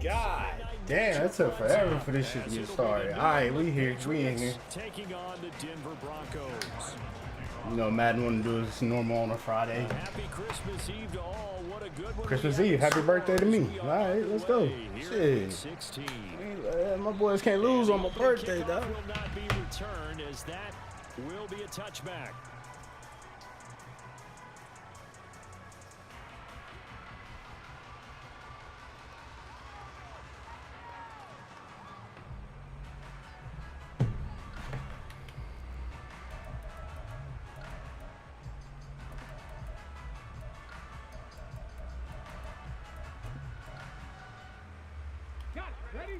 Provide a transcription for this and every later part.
God damn, that took forever for this shit to get started. Alright, we here. We in here. Taking on the Denver Broncos. You know, Madden want to do this normal on a Friday. Happy Christmas Eve to all. What a good one. Christmas Eve. Happy birthday to me. Alright, let's go. Shit. 16. My boys can't lose on my birthday, dog. Will not be returned as that will be a touchback. Ready?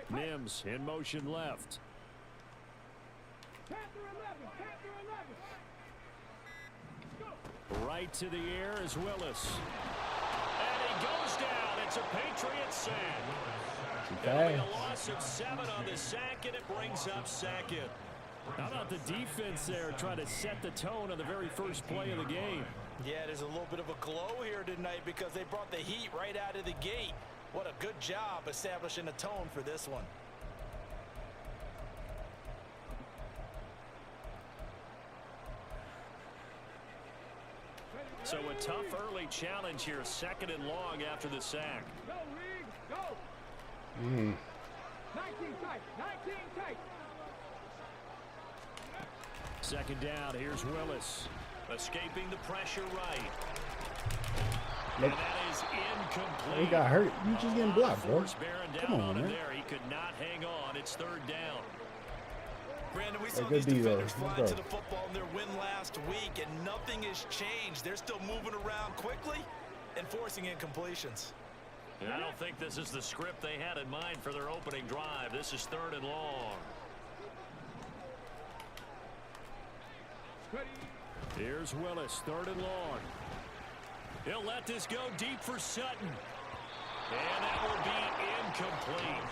Mims in motion left. Right to the air is Willis. And he goes down. It's a Patriots sack. It'll be a loss of 7 on the sack, and it brings up second. How about the defense there trying to set the tone on the very first play of the game? Yeah, there's a little bit of a glow here tonight because they brought the heat right out of the gate. What a good job establishing a tone for this one. So a tough early challenge here, 2nd and long after the sack. Go, Reed, go. 19 tight, 19 tight. 2nd down, here's Willis. Escaping the pressure right. Nope. And that is incomplete. He got hurt. You just getting blocked, bro. Come on, man. There. He could not hang on. It's 3rd down. Brandon, we saw these defenders fly to the football in their win last week, and nothing has changed. They're still moving around quickly and forcing incompletions. And I don't think this is the script they had in mind for their opening drive. This is 3rd and long. Here's Willis, 3rd and long. He'll let this go deep for Sutton. And that will be incomplete.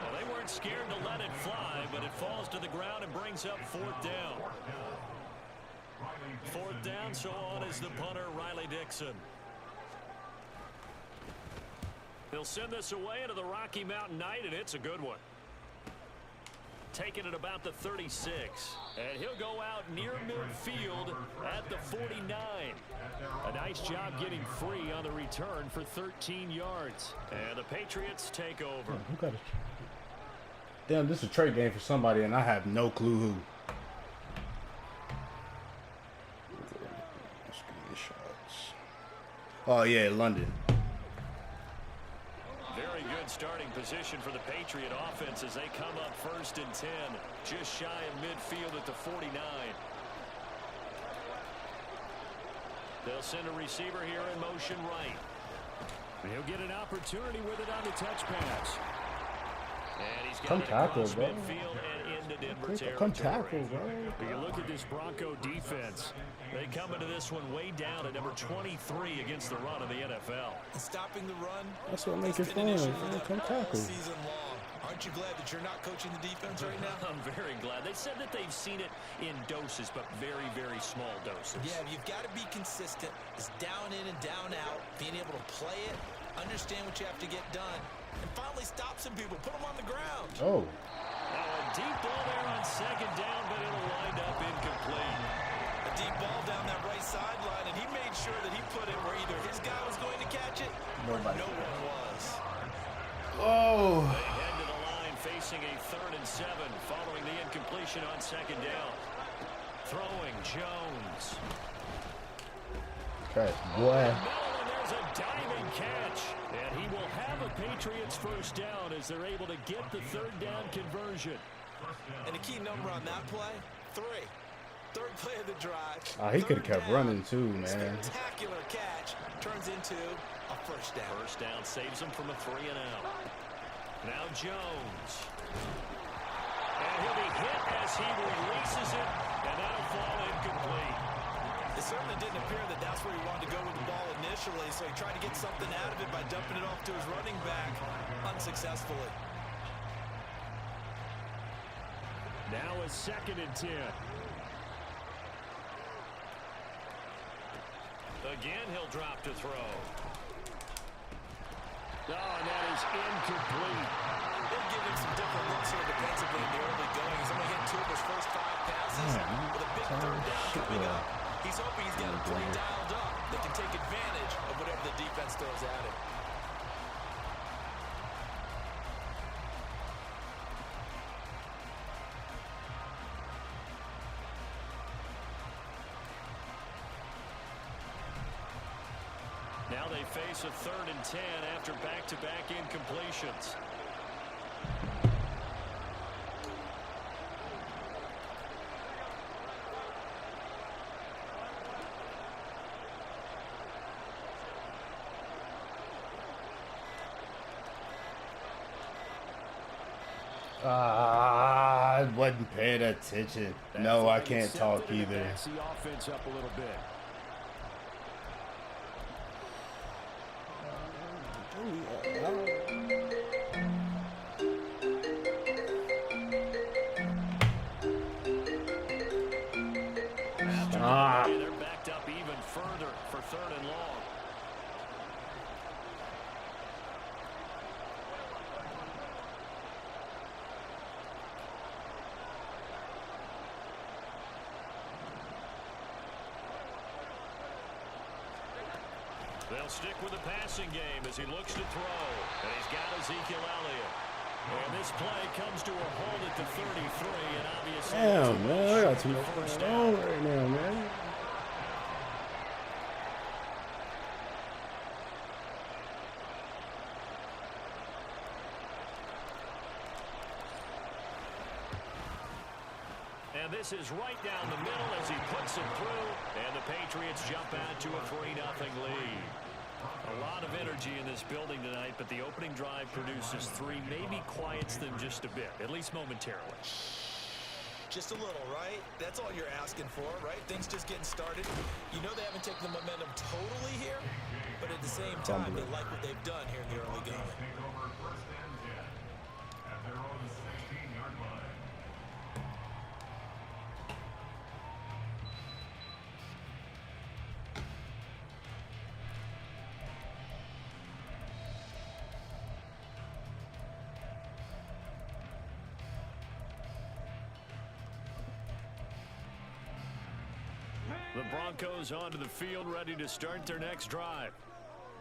Well, they weren't scared to let it fly, but it falls to the ground and brings up 4th down. 4th down, so on is the punter, Riley Dixon. He'll send this away into the Rocky Mountain night, and it's a good one. Taking it about the 36. And he'll go out near midfield at the 49. A nice job getting free on the return for 13 yards. And the Patriots take over. Damn, this is a trade game for somebody, and I have no clue who. Oh, yeah, London. Very good starting position for the Patriot offense as they come up 1st and 10. Just shy of midfield at the 49. They'll send a receiver here in motion right. He'll get an opportunity with it on the touch pass. And he's got it across midfield and into Denver territory. Come tackle, bro. But you look at this Bronco defense. They come into this one way down at number 23 against the run of the NFL. Stopping the run. That's what makes it fun. Come tackle. Season long. Aren't you glad that you're not coaching the defense right now? I'm very glad. They said that they've seen it in doses, but very, very small doses. Yeah, you've got to be consistent. It's down in and down out. Being able to play it, understand what you have to get done, and finally stop some people. Put them on the ground. Oh. Now a deep ball there on 2nd down, but it'll wind up incomplete. A deep ball down that right sideline, and he made sure that he put it where either his guy was going to catch it or no one was. Oh. They head to the line facing a 3rd and 7 following the incompletion on 2nd down. Throwing Jones. Okay, boy. And there's a diving catch. And he will have a Patriots 1st down as they're able to get the 3rd down conversion. And the key number on that play, 3. 3rd play of the drive. He could have kept running too, man. Spectacular catch turns into a 1st down. 1st down saves him from a 3 and out. Now Jones. And he'll be hit as he releases it, and that'll fall incomplete. It certainly didn't appear that that's where he wanted to go with the ball initially, so he tried to get something out of it by dumping it off to his running back, unsuccessfully. Now a 2nd and 10. Again, he'll drop to throw. Oh, and that is incomplete. They'll give him some different looks here defensively in the early going. He's only hit 2 of his first 5 passes with a big 3rd down coming up. He's hoping he's got a play dialed up that can take advantage of whatever the defense throws at him. Now they face a 3rd and 10 after back-to-back incompletions. I wasn't paying attention. No, I can't talk either. The offense up a little bit. They're backed up even further for 3rd and long. They'll stick with the passing game as he looks to throw. And he's got Ezekiel Elliott. And this play comes to a halt at the 33, and obviously... Damn, man, I got too much going on right now, man. And this is right down the middle as he puts it through, and the Patriots jump out to a 3-0 lead. A lot of energy in this building tonight, but the opening drive produces 3, maybe quiets them just a bit, at least momentarily. Just a little, right? That's all you're asking for, right? Things just getting started. You know they haven't taken the momentum totally here, but at the same time, they like what they've done here in the early game. The Broncos onto the field, ready to start their next drive.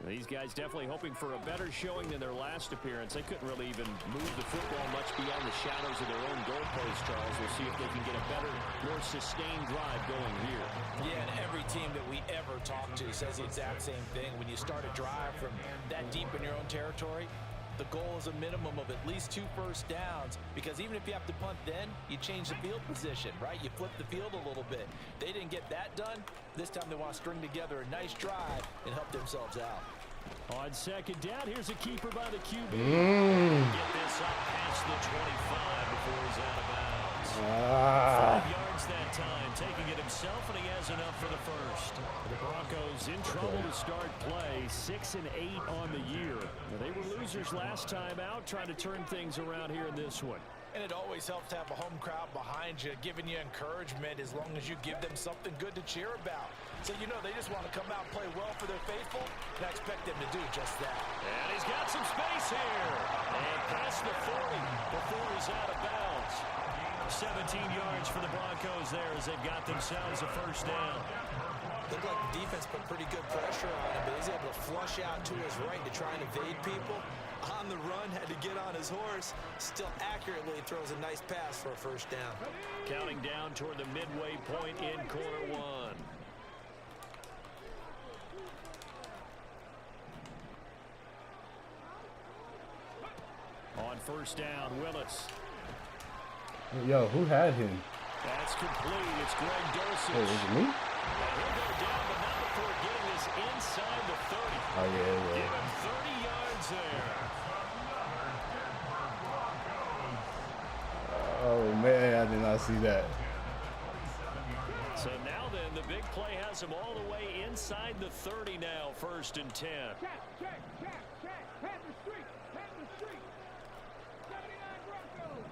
These guys definitely hoping for a better showing than their last appearance. They couldn't really even move the football much beyond the shadows of their own goalpost, Charles. We'll see if they can get a better, more sustained drive going here. Yeah, and every team that we ever talk to says the exact same thing. When you start a drive from that deep in your own territory, the goal is a minimum of at least 2 first downs, because even if you have to punt then, you change the field position, right? You flip the field a little bit. They didn't get that done. This time they want to string together a nice drive and help themselves out. On 2nd down, here's a keeper by the QB. Get this up past the 25 before he's out of bounds. 5 yards that time, taking it himself, and he has enough for the first. The Broncos in trouble to start play, 6-8 on the year. They were losers last time out, trying to turn things around here in this one. And it always helps to have a home crowd behind you, giving you encouragement as long as you give them something good to cheer about. So you know they just want to come out and play well for their faithful, and I expect them to do just that. And he's got some space here. And past the 40 before he's out of bounds. 17 yards for the Broncos there as they've got themselves a first down. Looked like the defense put pretty good pressure on him, but he's able to flush out to his right to try and evade people. On the run, had to get on his horse. Still accurately throws a nice pass for a first down. Counting down toward the midway point in quarter 1. On first down, Willis. Yo, who had him? That's complete. It's Greg Dulcich. Hey, was it me? And he'll go down, but not before getting this inside the 30. Oh, yeah, yeah. Give him 30 yards there. Oh, man, I did not see that. So now then, the the big play has him all the way inside the 30 now, 1st and 10. Check. Head the street. 79 Broncos.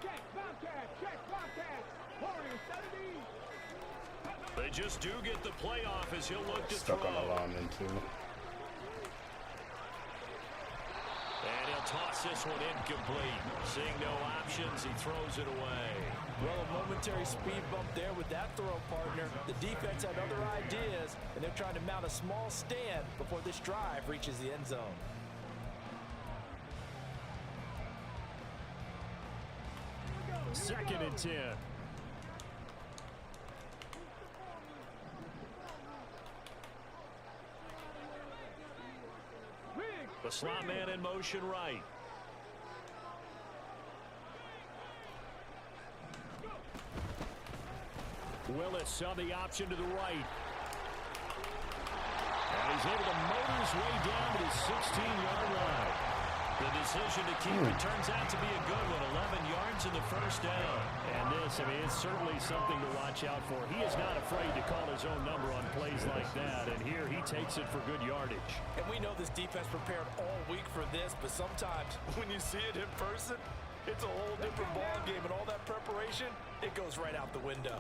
Check, Bobcat. Warriors, 70. They just do get the playoff as he'll look to Stuck throw. on the lineman, too. And he'll toss this one incomplete. Seeing no options, he throws it away. Well, a momentary speed bump there with that throw, partner. The defense had other ideas, and they're trying to mount a small stand before this drive reaches the end zone. Second and 10. The slot man in motion right. Willis on the option to the right. And he's able to motor his way down to his 16-yard line. The decision to keep it turns out to be a good one. 11 yards in the first down. And this, I mean, it's certainly something to watch out for. He is not afraid to call his own number on plays like that. And here he takes it for good yardage. And we know this defense prepared all week for this, but sometimes when you see it in person, it's a whole different ball game. And all that preparation, it goes right out the window.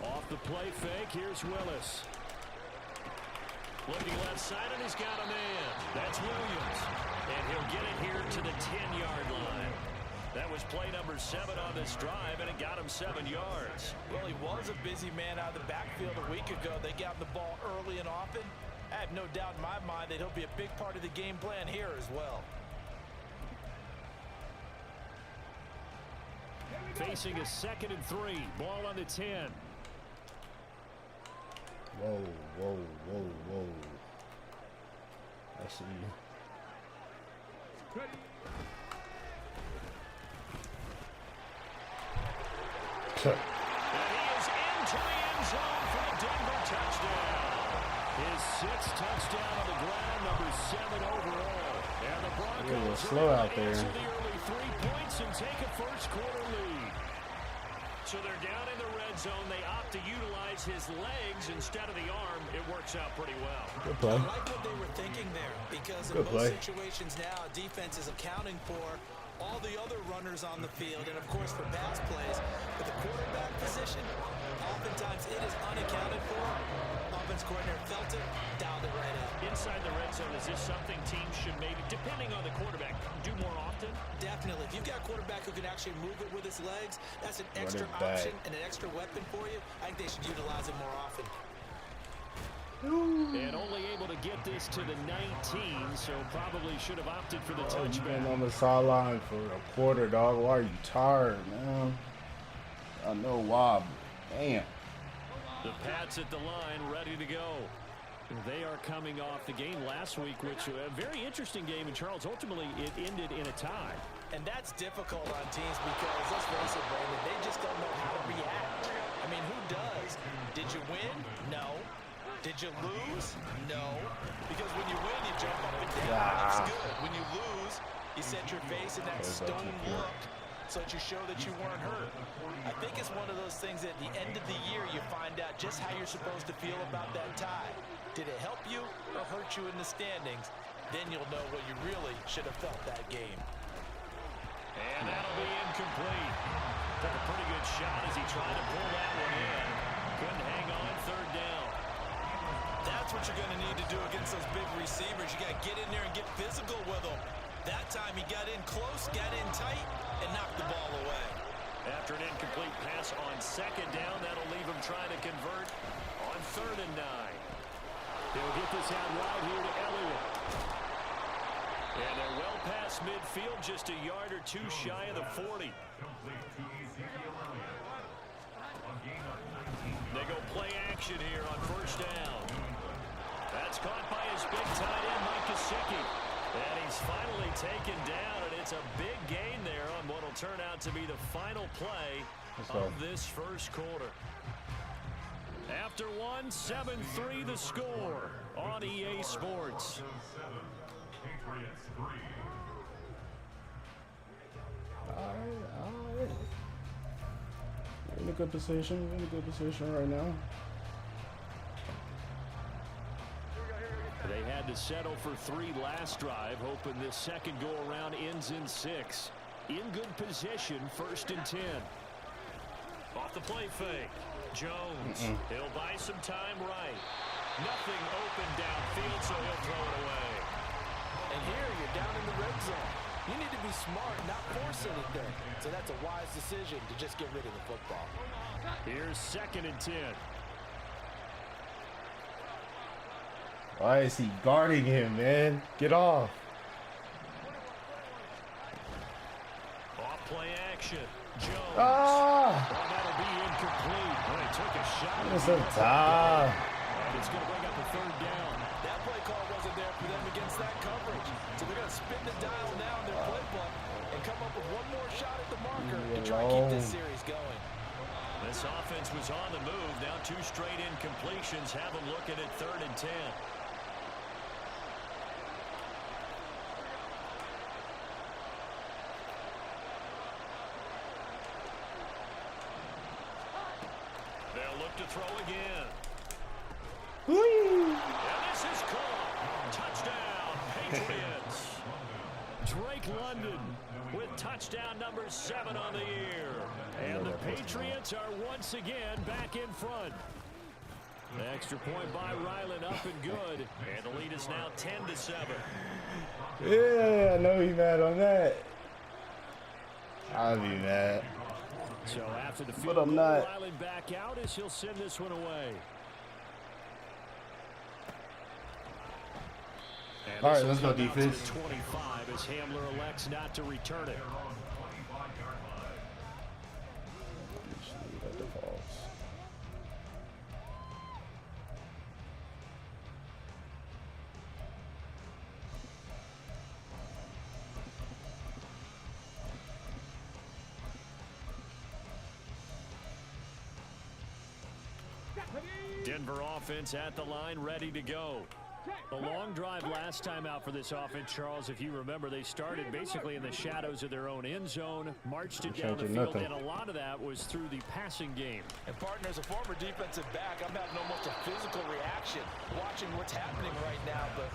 Off the play fake, here's Willis. Looking left side, and he's got a man. That's Williams. And he'll get it here to the 10-yard line. That was play number 7 on this drive, and it got him 7 yards. Well, he was a busy man out of the backfield a week ago. They got the ball early and often. I have no doubt in my mind that he'll be a big part of the game plan here as well. Facing a 2nd and 3. Ball on the 10. Whoa. I see you. And he is into the end zone for a Denver touchdown. His 6th touchdown on the ground, number 7 overall. And the Broncos slow out there. answer the early 3 points and take a first quarter lead. So they're down in the red zone. They opt to utilize his legs instead of the arm. It works out pretty well. Good play. I like what they were thinking there, because in most situations now, defense is accounting for all the other runners on the field, and of course for pass plays. But the quarterback position, oftentimes it is unaccounted for. Offense coordinator felt it, dialed it right out. Inside the red zone, is this something teams should maybe, depending on the quarterback, do more often? Definitely. If you've got a quarterback who can actually move it with his legs, that's an extra option and an extra weapon for you. I think they should utilize it more often. And only able to get this to the 19, so probably should have opted for the touchback. You've been on the sideline for a quarter, dog. Why are you tired, man? I know why. Damn. The Pats at the line, ready to go. They are coming off the game last week, which was a very interesting game in Charles. Ultimately, it ended in a tie. And that's difficult on teams because, let's face it, Brandon, they just don't know how to react. I mean, who does? Did you win? No. Did you lose? No. Because when you win, you jump up and down. It's good. When you lose, you set your face in that stone look so that you show that you weren't hurt. I think it's one of those things that at the end of the year, you find out just how you're supposed to feel about that tie. Did it help you or hurt you in the standings? Then you'll know what you really should have felt that game. And that'll be incomplete. Took a pretty good shot as he tried to pull that one in. Couldn't hang on, 3rd down. That's what you're going to need to do against those big receivers. You got to get in there and get physical with them. That time he got in close, got in tight, and knocked the ball away. After an incomplete pass on 2nd down, that'll leave him trying to convert on 3rd and 9. They'll get this out right here to Elliott. And they're well past midfield, just a yard or two shy of the 40. They go play action here on 1st down. That's caught by his big tight end, Mike Gesicki. And he's finally taken down, and it's a big gain there on what will turn out to be the final play of this first quarter. After one, 7-3 the score on EA Sports. Alright. We're in a good position. We're in a good position right now. They had to settle for 3 last drive, hoping this second go-around ends in 6. In good position, 1st and 10. Off the play fake. Jones. He'll buy some time right. Nothing open downfield, so he'll throw it away. And here you're down in the red zone. You need to be smart, not force anything. So that's a wise decision to just get rid of the football. Here's 2nd and 10. Why is he guarding him, man? Get off. Off play action. Jones. Ah! Well, that'll be incomplete. Well, he took a shot. It's a tie. And it's going to bring up a 3rd down. That play call wasn't there for them against that coverage. So they're going to spin the dial now in their playbook and come up with one more shot at the marker and try to keep this series going. This offense was on the move. Now 2 straight incompletions have them looking at 3rd and 10. They'll look to throw again. Whee! And this is caught. Touchdown, Patriots. Drake London with touchdown number 7 on the year. And the Patriots are once again back in front. The extra point by Ryland up and good. And the lead is now 10-7. Yeah, I know he's mad on that. I'll be mad. So after the But field I'm goal, not. Ryland back out as he'll send this one away. And All right, this let's will go come out to defense. the 25 as Hamler elects not to return it. That defaults. Denver offense at the line, ready to go. A long drive last time out for this offense, Charles. If you remember, they started basically in the shadows of their own end zone, marched it down the field, and a lot of that was through the passing game. And partner, as a former defensive back, I'm having almost a physical reaction watching what's happening right now. But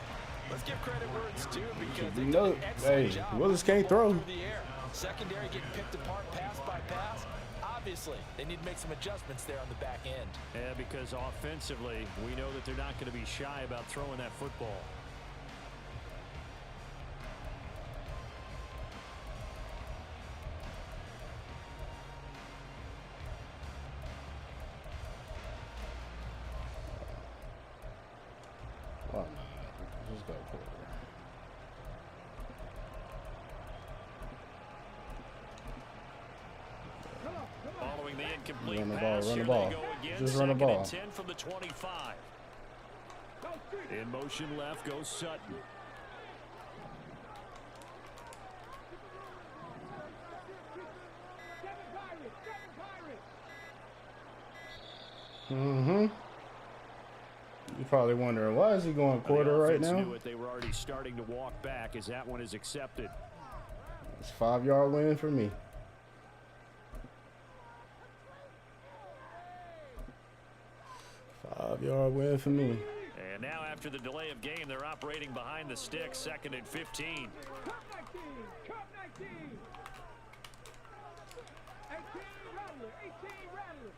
let's give credit where it's due because they did an excellent job. Willis can't throw. Through the air. Secondary getting picked apart pass by pass. Obviously, they need to make some adjustments there on the back end. Yeah, because offensively, we know that they're not going to be shy about throwing that football. Wow. Just go for it. Following the incomplete Run the ball, pass, run the here ball. they go again. Just run the ball. 2nd and 10 from the 25. In motion left goes Sutton. Mm-hmm. You're probably wondering, why is he going quarter right now? Knew it. They were already starting to walk back as that one is accepted. It's a 5-yard win for me. Five-yard win for me. And now after the delay of game, they're operating behind the sticks, 2nd and 15. Cup 19! Cup 19! 18 Rattler! 18 Rattler!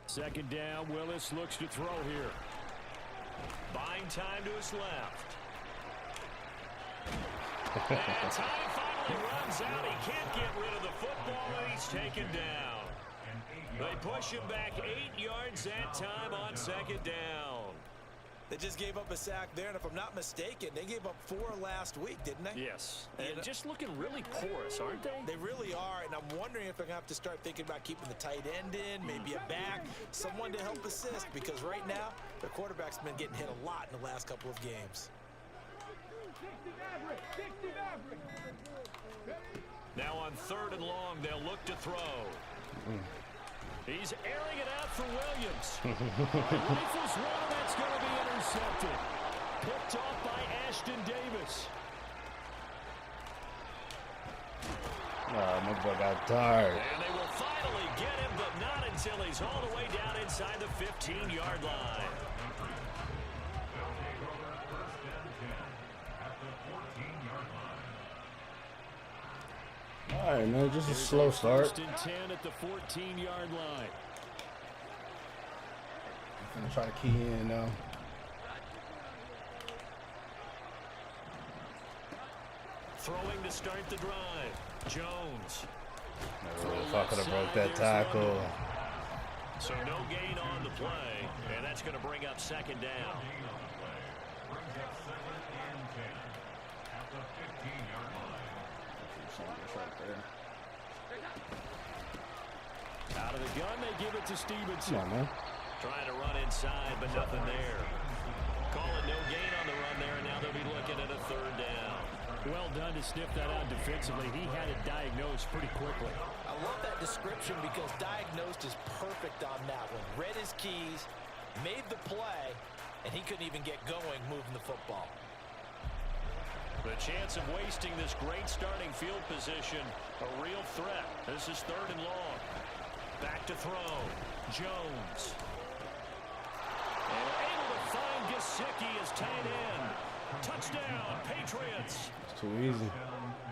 2nd down, Willis looks to throw here. Buying time to his left. And time finally runs out. He can't get rid of the football, and he's taken down. They push him back 8 yards that time on 2nd down. They just gave up a sack there, and if I'm not mistaken, they gave up 4 last week, didn't they? Yes. And just looking really porous, aren't they? They really are, and I'm wondering if they're going to have to start thinking about keeping the tight end in, maybe a back, someone to help assist, because right now, their quarterback's been getting hit a lot in the last couple of games. 60 Maverick! 60 Maverick! Now on 3rd and long, they'll look to throw. He's airing it out for Williams. Rifles one, that's going to be intercepted. Picked off by Ashton Davis. Oh, my boy got tired. And they will finally get him, but not until he's all the way down inside the 15-yard line. All right, man, just a slow start. First and 10 at the 14-yard line. I'm gonna try to key in now. Throwing to start the drive. Jones. If I could have broke that tackle. So no gain on the play, and that's going to bring up second down. Out of the gun, they give it to Stevenson. Come on, man. Trying to run inside, but nothing there. Call it no gain on the run there, and now they'll be looking at a third down. Well done to sniff that out defensively. He had it diagnosed pretty quickly. I love that description because diagnosed is perfect on that one. Read his keys, made the play, and he couldn't even get going moving the football. The chance of wasting this great starting field position, a real threat. This is third and long. Back to throw. Jones. And able to find Gesicki as tight end. Touchdown, Patriots. It's too easy.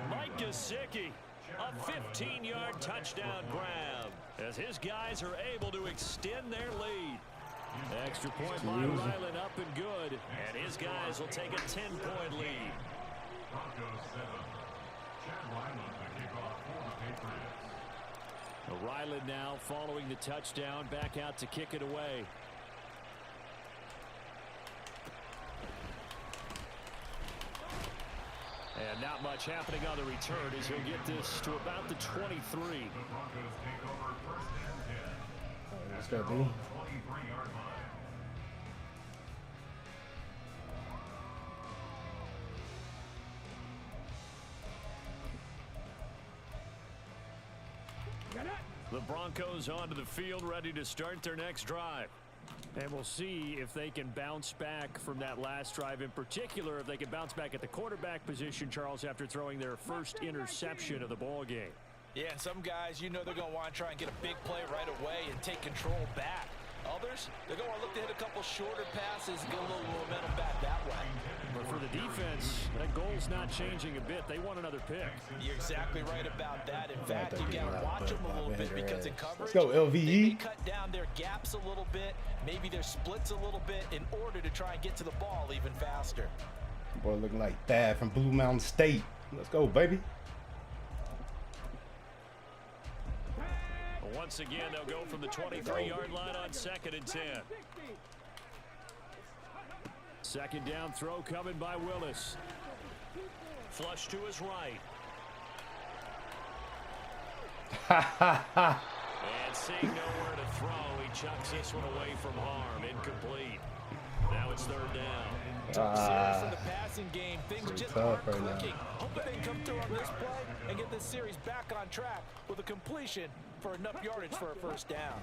Mike Gesicki, a 15-yard touchdown grab as his guys are able to extend their lead. Extra point by Ryland up and good, and his guys will take a 10-point lead. Ryland now following the touchdown, back out to kick it away. And not much happening on the return as he'll get this to about the 23. Let's go, B. The Broncos onto the field, ready to start their next drive. And we'll see if they can bounce back from that last drive. In particular, if they can bounce back at the quarterback position, Charles, after throwing their first interception of the ball game. Yeah, some guys, you know they're going to want to try and get a big play right away and take control back. Others, they're going to look to hit a couple shorter passes and get a little momentum back that way. But for the defense, that goal's not changing a bit. They want another pick. You're exactly right about that. In fact, you got to watch them a little bit because in coverage, let's go, LVE. They may cut down their gaps a little bit, maybe their splits a little bit in order to try and get to the ball even faster. Boy, looking like Thad from Blue Mountain State. Let's go, baby. Once again, they'll go from the 23-yard line on 2nd and 10. Second down throw coming by Willis. Flush to his right. And seeing nowhere to throw, he chucks this one away from harm. Incomplete. Now it's third down. Tough series in the passing game. Things just aren't right clicking. now. Hoping they come through on this play and get this series back on track with a completion for enough yardage for a first down.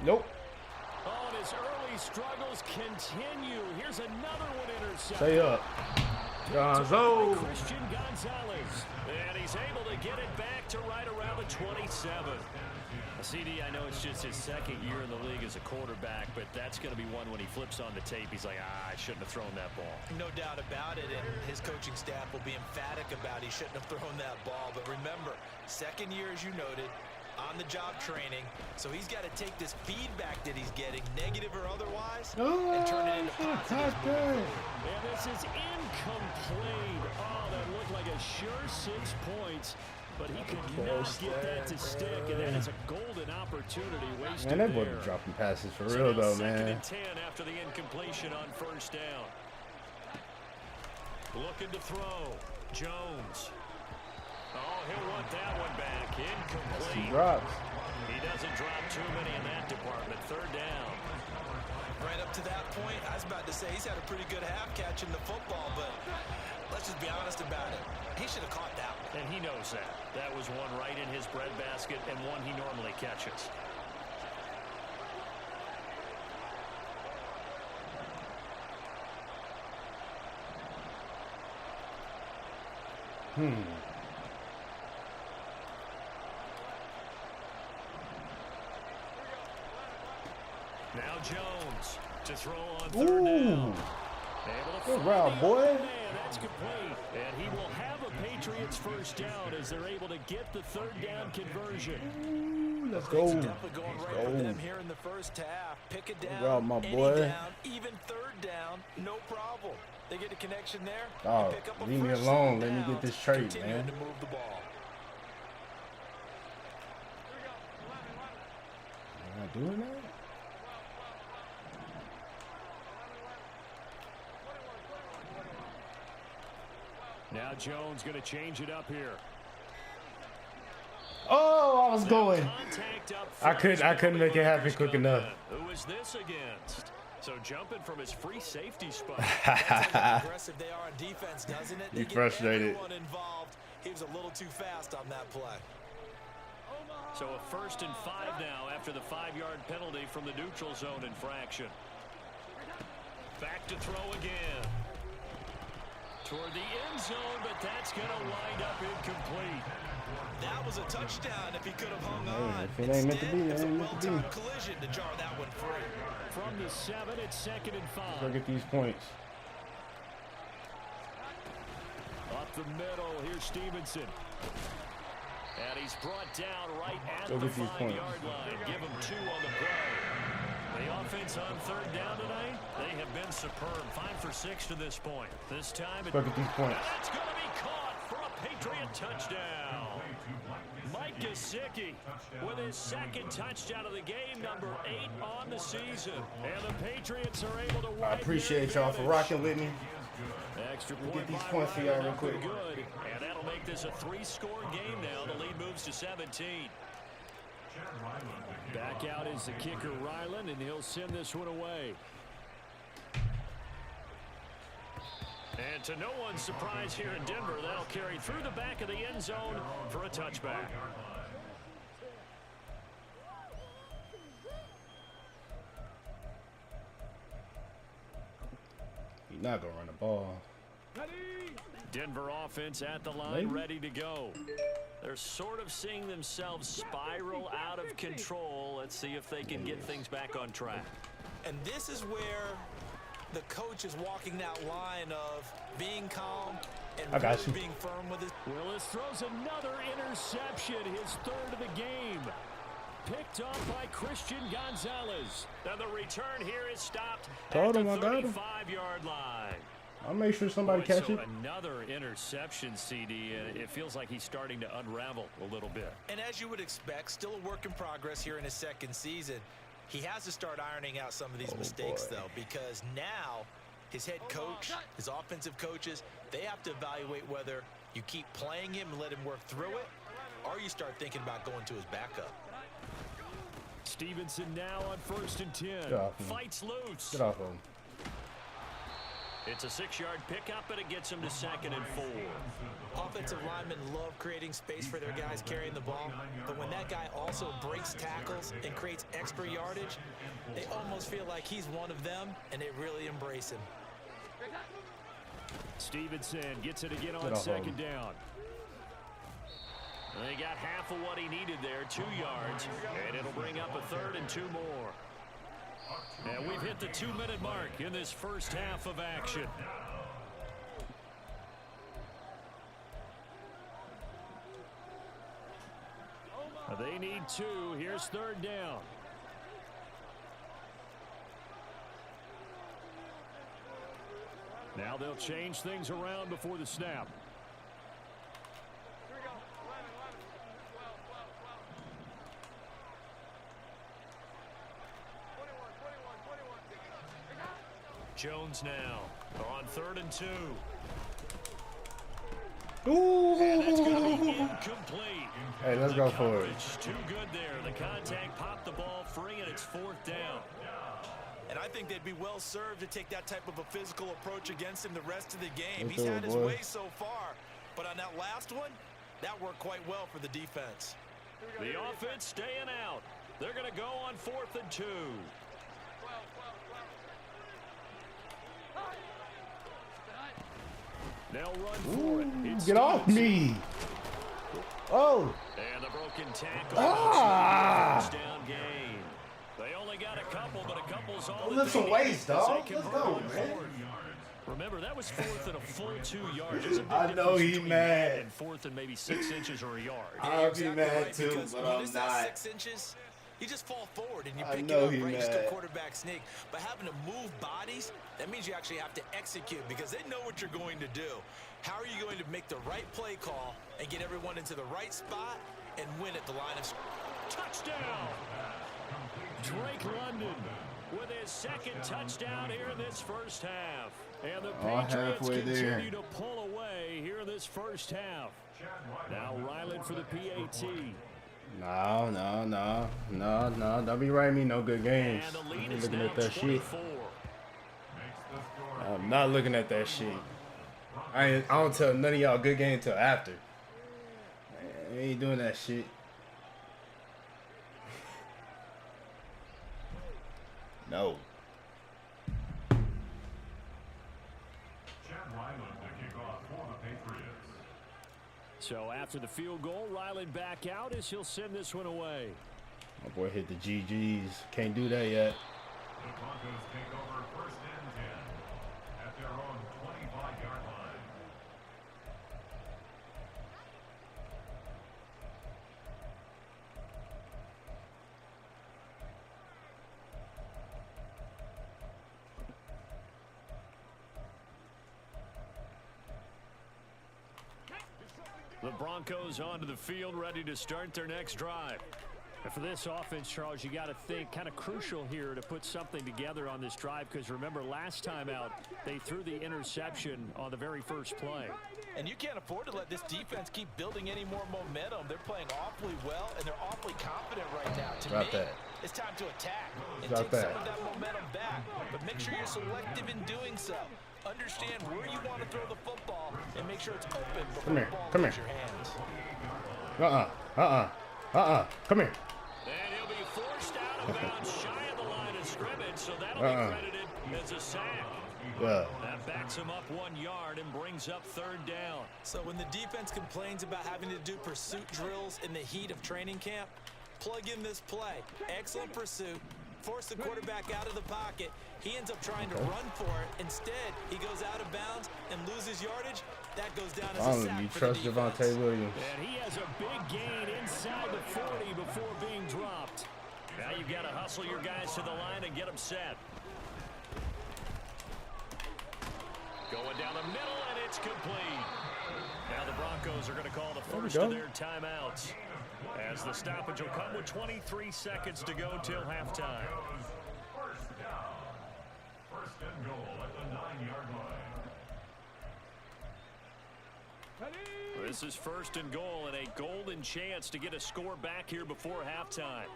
Nope. Oh, and his early struggles continue. Here's another one intercepted. Stay up. Gonzo. Christian Gonzalez. And he's able to get it back to right around the 27. CD, I know it's just his second year in the league as a quarterback, but that's going to be one when he flips on the tape. He's like, I shouldn't have thrown that ball. No doubt about it, and his coaching staff will be emphatic about he shouldn't have thrown that ball. But remember, second year, as you noted, on-the-job training, so he's got to take this feedback that he's getting, negative or otherwise, and turn it into positive. And this is incomplete. Oh, that looked like a sure 6 points. But he could not get that to stick, and that is a golden opportunity wasted. Man, that boy be dropping passes for real, though, man. 2nd and 10 after the incompletion on first down. Looking to throw. Jones. Oh, he'll want that one back. Incomplete. He drops. He doesn't drop too many in that department. Third down. Right up to that point, I was about to say he's had a pretty good half catching the football, but let's just be honest about it. He should have caught that one. And he knows that. That was one right in his breadbasket and one he normally catches. Now Jones to throw on third down. Good route, boy. That's complete. And he will have a Patriots first down as they're able to get the third down conversion. Ooh, let's go. Definitely going right for them here in the first half. Pick it down, Good route, my any boy. down, even third down, no problem. They get a connection there. Oh, Pick up a leave me first alone. down, Let me get this trade, continuing man. to move the ball. Am I doing that? Now Jones going to change it up here. Oh, I was going. Contact up I front. couldn't make it happen quick enough. Who is this against? So jumping from his free safety spot. That's how aggressive they are on defense, doesn't it? They You get frustrated. everyone involved. He was a little too fast on that play. So a 1st and 5 now after the 5-yard penalty from the neutral zone infraction. Back to throw again. Toward the end zone, but that's going to wind up incomplete. That was a touchdown if he could have hung on. If it ain't meant to be, it Instead, ain't it's a meant to be. well-timed collision to jar that one free. From the 7, it's 2nd and 5. Go get these points. Up the middle, here's Stevenson. And he's brought down right at Go the get these points. 5-yard line. Give him 2 on the play. The offense on third down tonight, they have been superb. 5 for 6 to this point. This time, Go get these points. that's going to be caught for a Patriot touchdown. Mike Gesicki with his 2nd touchdown of the game, number 8 on the season. And the Patriots are able to win. I appreciate y'all for rocking with me. Extra We'll point get these by points for y'all Ryland, real quick. good. And that'll make this a 3-score game now. The lead moves to 17. Back out is the kicker, Ryland, and he'll send this one away. And to no one's surprise here in Denver, that'll carry through the back of the end zone for a touchback. He's not going to run the ball. Denver offense at the line, ready to go. They're sort of seeing themselves spiral out of control. Let's see if they can get things back on track. And this is where the coach is walking that line of being calm and really being firm with his. Willis throws another interception, his 3rd of the game. Picked up by Christian Gonzalez. Now the return here is stopped at the 35-yard line. I'll make sure somebody catch it. Another interception, CD. It feels like he's starting to unravel a little bit. And as you would expect, still a work in progress here in his 2nd season. He has to start ironing out some of these mistakes, though, because now his head coach, his offensive coaches, they have to evaluate whether you keep playing him and let him work through it, or you start thinking about going to his backup. Stevenson now on 1st and 10. Fights loose. Get off of him. It's a 6-yard pickup, and it gets him to 2nd and 4. Offensive linemen love creating space for their guys carrying the ball, but when that guy also breaks tackles and creates extra yardage, they almost feel like he's one of them, and they really embrace him. Stevenson gets it again on 2nd down. They got half of what he needed there, 2 yards, and it'll bring up a 3rd and 2 more. And we've hit the 2-minute mark in this first half of action. They need 2. Here's 3rd down. Now they'll change things around before the snap. Jones now on 3rd and 2. Ooh. And that's going to be incomplete. Hey, let's go for it. Too good there. The contact popped the ball free, and it's 4th down. And I think they'd be well served to take that type of a physical approach against him the rest of the game. Let's He's go, had his boy. way so far, but on that last one, that worked quite well for the defense. The offense staying out. They're going to go on 4th and 2. They'll run for it. It's Get off me. Oh. And the broken tackle. First down gain. They only got a couple, but a couple's all Lift some weights, dog. Let's go, man. Remember, that was fourth and a full 2 yards. I know he mad. And fourth and maybe 6 inches or a yard. I'll be mad too, but I'm not. 6 inches, you just fall forward and you I pick know it up he right. Just a mad. quarterback sneak. But having to move bodies, that means you actually have to execute because they know what you're going to do. How are you going to make the right play call and get everyone into the right spot and win at the line of touchdown? Drake London with his second touchdown here in this first half. And the Patriots continue to pull away here in this first half. Now Ryland for the PAT. No. Don't be writing me no good games. I'm looking at that shit. I'm not looking at that shit. I don't tell none of y'all good game till after. I ain't doing that shit. No. So after the field goal, Ryland back out as he'll send this one away. My boy hit the GGs. Can't do that yet. The Broncos take over first and 10 at their own 25-yard line. The Broncos onto the field, ready to start their next drive. And for this offense, Charles, you got to think kind of crucial here to put something together on this drive because remember last time out they threw the interception on the very first play. And you can't afford to let this defense keep building any more momentum. They're playing awfully well and they're awfully confident right now. To me, it's time to attack and take some of that momentum back. But make sure you're selective in doing so. Understand where you want to throw the football and make sure it's open before the ball leaves your hands. Come here. And he'll be forced out of bounds shy of the line of scrimmage, so that'll be credited as a sack. That backs him up 1 yard and brings up third down. So when the defense complains about having to do pursuit drills in the heat of training camp, plug in this play. Excellent pursuit. Force the quarterback out of the pocket. He ends up trying to run for it. Instead, he goes out of bounds and loses yardage. That goes down as a sack. You trust Javonte Williams. And he has a big gain inside the 40 before being dropped. Now you've got to hustle your guys to the line and get them set. Going down the middle, and it's complete. Now the Broncos are going to call the first of their timeouts. As the stoppage will come with 23 seconds to go till halftime. First down. First and goal at the 9-yard line. This is first and goal and a golden chance to get a score back here before halftime.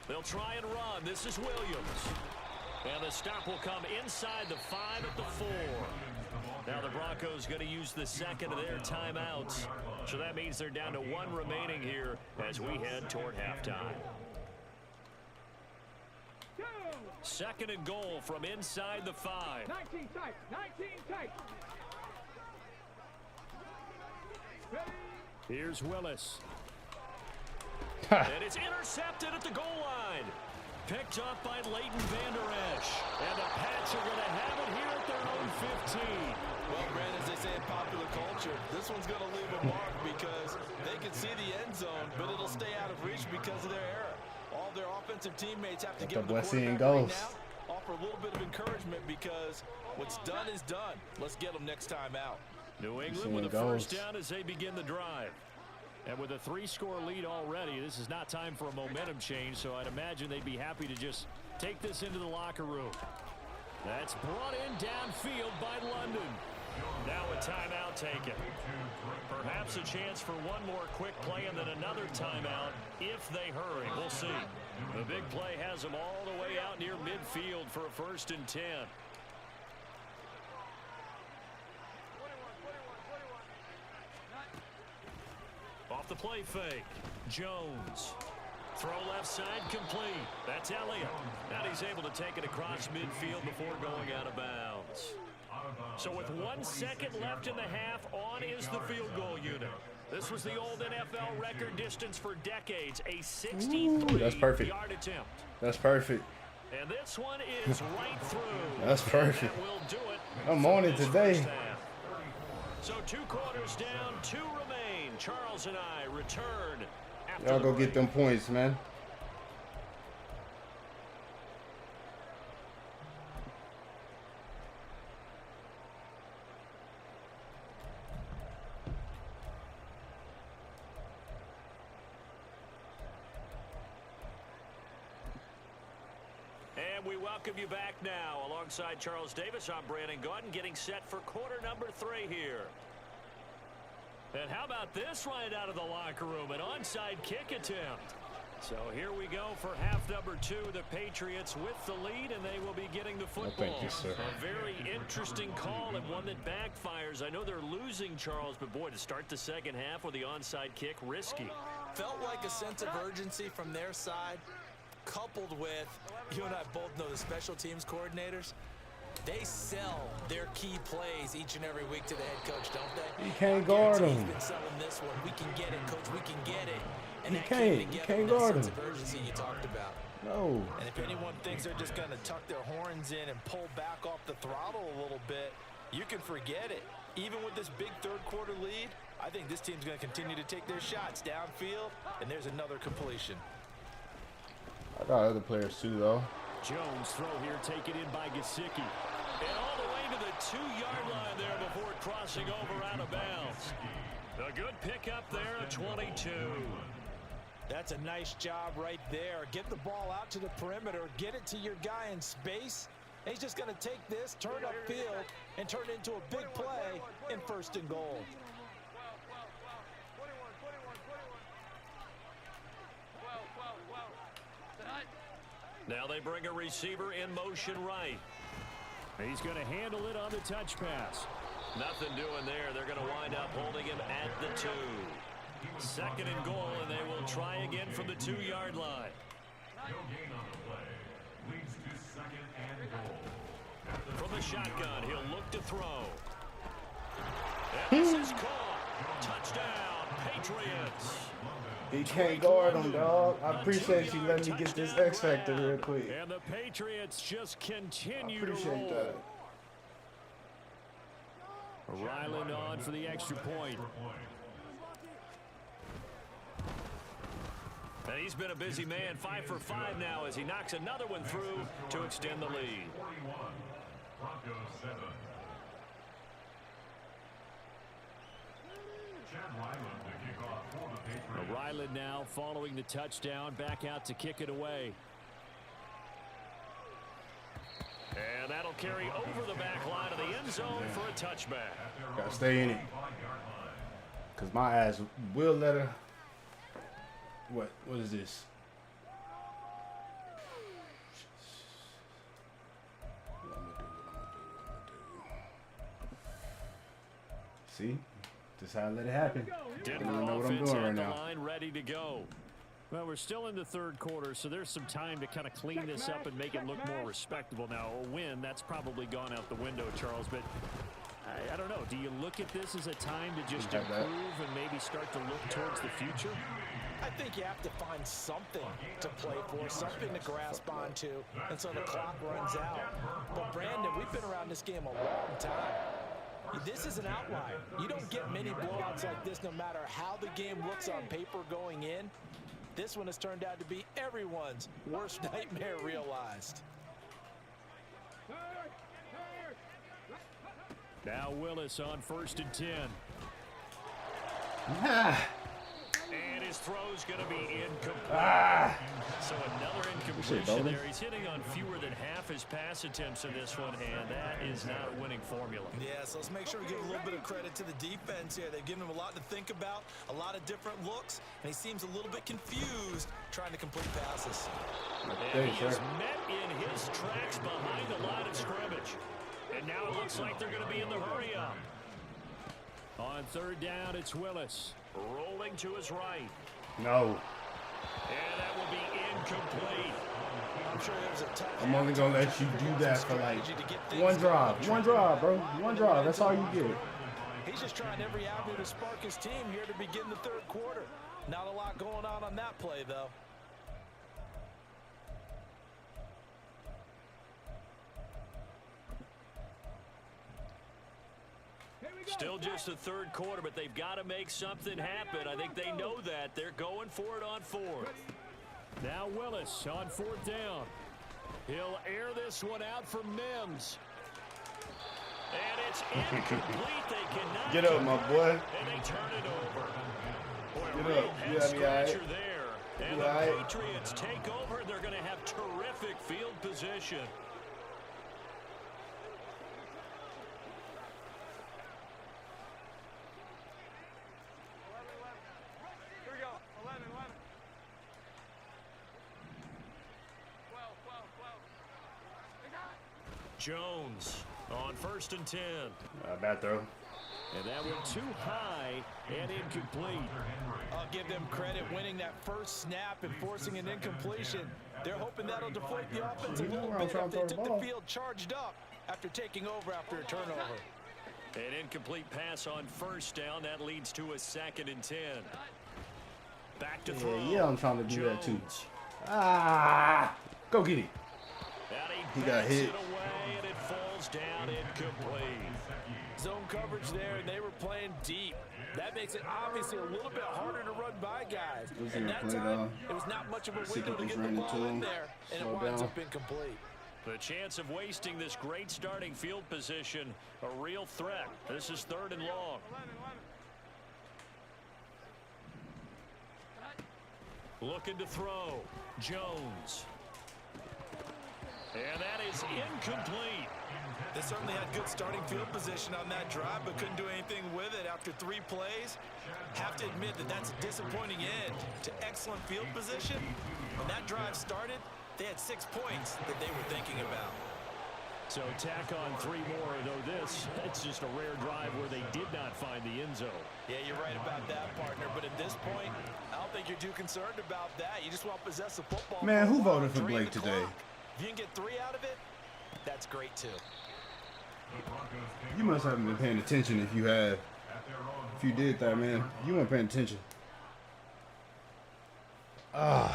They'll try and run. This is Williams. And the stop will come inside the 5 at the 4. Now the Broncos going to use the second of their timeouts. So that means they're down to 1 remaining here as we head toward halftime. Second and goal from inside the 5. 19 tight. 19 tight. Here's Willis. And it's intercepted at the goal line. Picked up by Leighton Vander Esch. And the Pats are going to have it here at their own 15. Well, Brand, as they say in popular culture, this one's going to leave a mark because they can see the end zone, but it'll stay out of reach because of their error. All their offensive teammates have to give them the quarterback right now, offer a little bit of encouragement because what's done is done. Let's get them next time out. New England with a first down as they begin the drive. And with a 3-score lead already, this is not time for a momentum change, so I'd imagine they'd be happy to just take this into the locker room. That's brought in downfield by London. Now a timeout taken. Perhaps a chance for one more quick play and then another timeout if they hurry. We'll see. The big play has them all the way out near midfield for a first and 10. Off the play fake. Jones. Throw left side complete. That's Elliott. Now he's able to take it across midfield before going out of bounds. So with 1 second left in the half, on is the field goal unit. This was the old NFL record distance for decades, a 63-yard attempt. That's perfect. And this one is right through. That's perfect. That will do it. I'm on it today. So 2 quarters down, 2 remain. Charles and I return after Y'all the go break. get them points, man. And we welcome you back now. Alongside Charles Davis, I'm Brandon Gaudin, getting set for quarter number 3 here. And how about this right out of the locker room? An onside kick attempt. So here we go for half number 2. The Patriots with the lead, and they will be getting the football. thank you, sir. A very interesting call and one that backfires. I know they're losing, Charles, but boy, to start the second half with the onside kick, risky. Felt like a sense of urgency from their side, coupled with, you and I both know the special teams coordinators, they sell their key plays each and every week to the head coach, don't they? You can't guard He's him. been selling this one. We can get it, coach. We can get it. And You that can't. came You together can't with that guard sense him. of urgency you talked about. No. And if anyone thinks they're just going to tuck their horns in and pull back off the throttle a little bit, you can forget it. Even with this big third-quarter lead, I think this team's going to continue to take their shots downfield, and there's another completion. I got other players too, though. Jones throw here taken in by Gesicki. And all the way to the 2-yard line there before crossing over out of bounds. A good pickup there at 22. That's a nice job right there. Get the ball out to the perimeter. Get it to your guy in space. He's just going to take this, turn upfield, and turn it into a big play in 1st and goal. Now they bring a receiver in motion right. He's going to handle it on the touch pass. Nothing doing there. They're going to wind up holding him at the 2. 2nd and goal, and they will try again from the 2-yard line. No gain on the play. Leads to 2nd and goal. From the shotgun, he'll look to throw. And this is caught. Touchdown, Patriots. He can't guard him, dog. I appreciate you letting me get this X Factor real quick. And the Patriots just I continue to appreciate roll. that. Ryland on for the extra point. And he's been a busy man, 5 for 5 now as he knocks another one through to extend the lead. 41. Broncos 7. Chad Ryland to kick off for the Patriots. Ryland now following the touchdown, back out to kick it away. And that'll carry over the back line of the end zone for a touchback. Gotta stay in it. Because my ass will let her. What is this? What I'm gonna do. See? This is how I let it happen. Denver I don't know what I'm offense doing right at the now. line, ready to go. Well, we're still in the 3rd quarter, so there's some time to kind of clean this up and make it look more respectable. Now, a win, that's probably gone out the window, Charles, but I don't know. Do you look at this as a time to just have that. improve and maybe start to look towards the future? I think you have to find something to play for, something to grasp onto until the clock runs out. But, Brandon, we've been around this game a long time. This is an outlier. You don't get many blowouts like this no matter how the game looks on paper going in. This one has turned out to be everyone's worst nightmare realized. Now Willis on 1st and 10. And his throw's going to be incomplete. So another incompletion there. He's hitting on fewer than half his pass attempts in this one, and that is not a winning formula. Yeah, so let's make sure we give a little bit of credit to the defense here. They've given him a lot to think about, a lot of different looks, and he seems a little bit confused trying to complete passes. And he is met in his tracks behind the line of scrimmage. And now it looks like they're going to be in the hurry-up. On 3rd down, it's Willis. Rolling to his right. No. And that will be incomplete. I'm sure it was a tough I'm only gonna let you do that for like one drive, bro. One drive. That's all you get. He's just trying every avenue to spark his team here to begin the third quarter. Not a lot going on that play, though. Still just the third quarter, but they've got to make something happen. I think they know that. They're going for it on fourth. Now Willis on fourth down. He'll air this one out for Mims. And it's incomplete. They cannot Get up, my boy. And they turn it over. Boy, Get real up. head You gotta be all right. scratcher there. And Be the all right. Patriots take over. They're going to have terrific field position. Jones on 1st and 10. Bad throw. And that went too high and incomplete. I'll give them credit winning that first snap and forcing an incompletion. They're hoping that'll deflate the offense a little bit if they took the field charged up after taking over after a turnover. An incomplete pass on 1st down. That leads to a 2nd and 10. Back to throw. Yeah, I'm trying to do that too. Jones. Go get it. He got hit. It away and it falls down incomplete. Zone coverage there, and they were playing deep. That makes it obviously a little bit harder to run by guys. And that time, it was not much of a window to get the ball in there, and it winds up incomplete. The chance of wasting this great starting field position, a real threat. This is 3rd and long. Looking to throw. Jones. And that is incomplete. They certainly had good starting field position on that drive, but couldn't do anything with it after 3 plays. Have to admit that that's a disappointing end to excellent field position. When that drive started, they had 6 points that they were thinking about. So tack on 3 more, though it's just a rare drive where they did not find the end zone. Yeah, you're right about that, partner. But at this point, I don't think you're too concerned about that. You just want to possess the football. Man, who voted for Blake today? If you can get 3 out of it, that's great too. You must haven't been paying attention if you have. If you did that, man, you weren't paying attention. The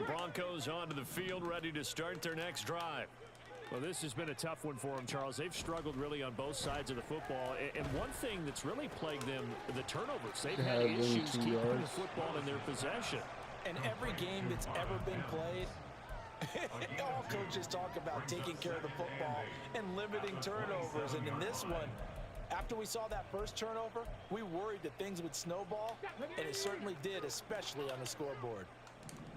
Broncos onto the field, ready to start their next drive. Well, this has been a tough one for them, Charles. They've struggled really on both sides of the football. And one thing that's really plagued them, the turnovers. They've had issues keeping the football in their possession. And every game that's ever been played, all coaches talk about taking care of the football and limiting turnovers. And in this one, after we saw that first turnover, we worried that things would snowball, and it certainly did, especially on the scoreboard.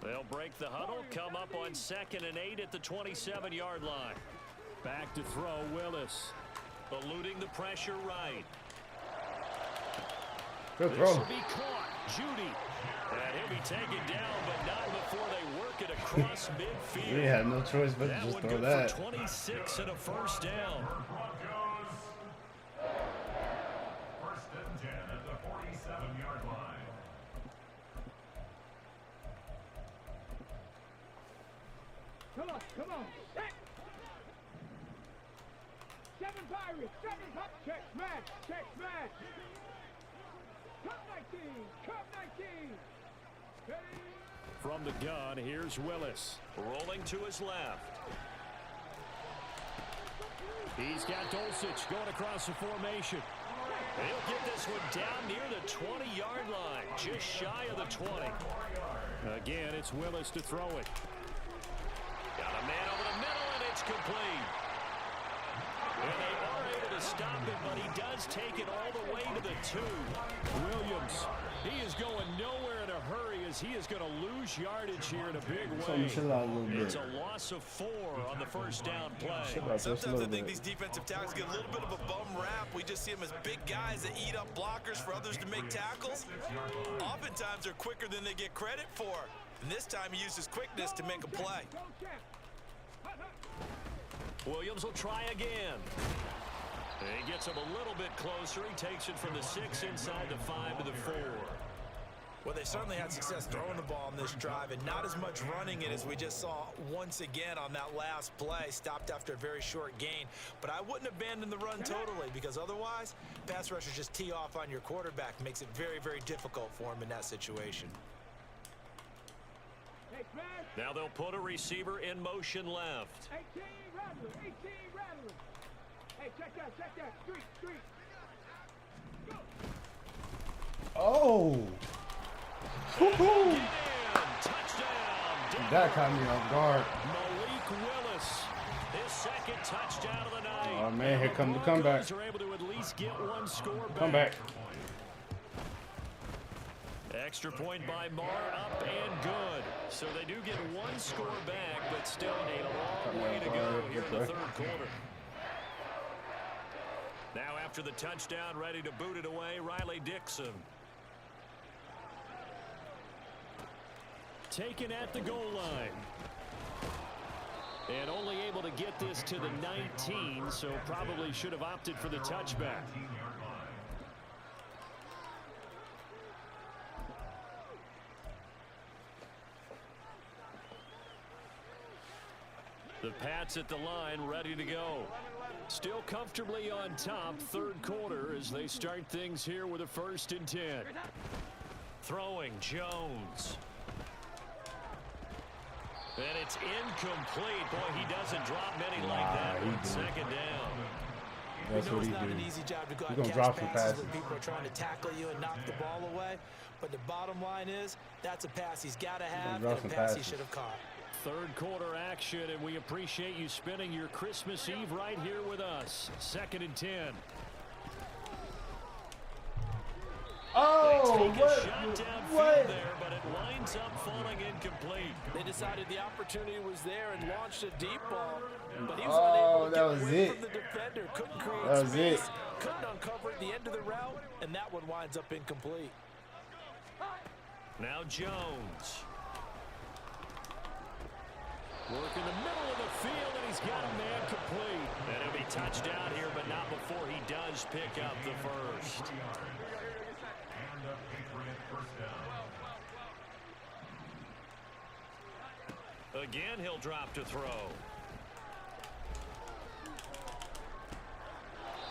They'll break the huddle, come up on 2nd and 8 at the 27-yard line. Back to throw, Willis. Eluding the pressure right. Good throw. This will be caught. Judy. And he'll be taken down, but not before they work it across midfield. We had no choice but to just throw that. For 26 and a 1st down. Broncos. 1st and 10 at the 47-yard line. Come on. 7 Pirates, 7 Pop, check smash. Cup 19. From the gun, here's Willis. Rolling to his left. He's got Dulcich going across the formation. He'll get this one down near the 20-yard line, just shy of the 20. Again, it's Willis to throw it. Got a man over the middle, and it's complete. And they are able to stop it, but he does take it all the way to the 2. Williams, he is going nowhere in a hurry as he is going to lose yardage here in a big way. It's a loss of 4 on the 1st down play. Sometimes I think these defensive tackles get a little bit of a bum rap. We just see them as big guys that eat up blockers for others to make tackles. Oftentimes they're quicker than they get credit for. And this time he uses quickness to make a play. Williams will try again. He gets him a little bit closer. He takes it from the 6 inside the 5 to the 4. Well, they certainly had success throwing the ball on this drive and not as much running it as we just saw once again on that last play. Stopped after a very short gain. But I wouldn't abandon the run totally because otherwise, pass rushers just tee off on your quarterback. Makes it very, very difficult for him in that situation. Now they'll put a receiver in motion left. 18 Rattler, 18 Rattler. Hey, check that, street. Go. Oh. Woo-hoo. Touchdown. That caught me off guard. Malik Willis, his second touchdown of the night. Oh man, here comes the comeback. Broncos are able to at least get one score back. Comeback. Extra point by Marr, up and good. So they do get one score back, but still a long way to go here in the third quarter. Now after the touchdown, ready to boot it away, Riley Dixon. Taken at the goal line. And only able to get this to the 19, so probably should have opted for the touchback. The Pats at the line, ready to go. Still comfortably on top, third quarter, as they start things here with a 1st and 10. Throwing, Jones. And it's incomplete. Boy, he doesn't drop many like that. Second down. That's what It's he not an do. easy job to go out He's and gonna catch drop some passes passes. when people are trying to tackle you and knock the ball away. But the bottom line is, that's a pass he's got to have and drop a some pass he passes. should have caught. Third quarter action, and we appreciate you spending your Christmas Eve right here with us. 2nd and 10. Oh, Take a shot downfield what? there, but it winds up falling incomplete. They decided the opportunity was there and launched a deep ball, but he was Oh, unable to that get was away it. from the defender. Couldn't create That was space. it. Couldn't uncover at the end of the route, and that one winds up incomplete. Now Jones. Work in the middle of the field, and he's got a man complete. And he'll be touchdown here, but not before he does pick up the first. And a Patriot first down. Again, he'll drop to throw.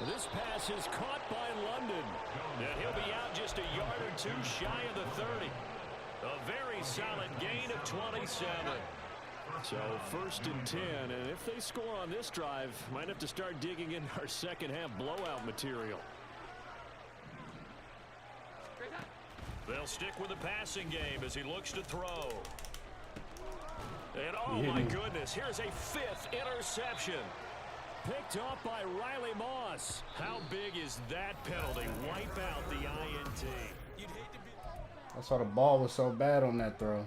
This pass is caught by London. And he'll be out just a yard or two shy of the 30. A very solid gain of 27. So 1st and 10, and if they score on this drive, might have to start digging in our second half blowout material. They'll stick with the passing game as he looks to throw. And oh my goodness, here's a 5th interception. Picked off by Riley Moss. How big is that penalty? Wipe out the INT. I saw the ball was so bad on that throw.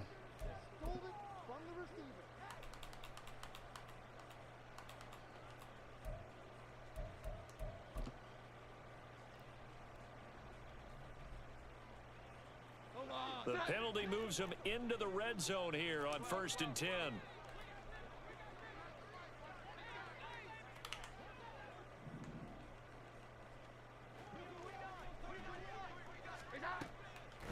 The penalty moves him into the red zone here on 1st and 10.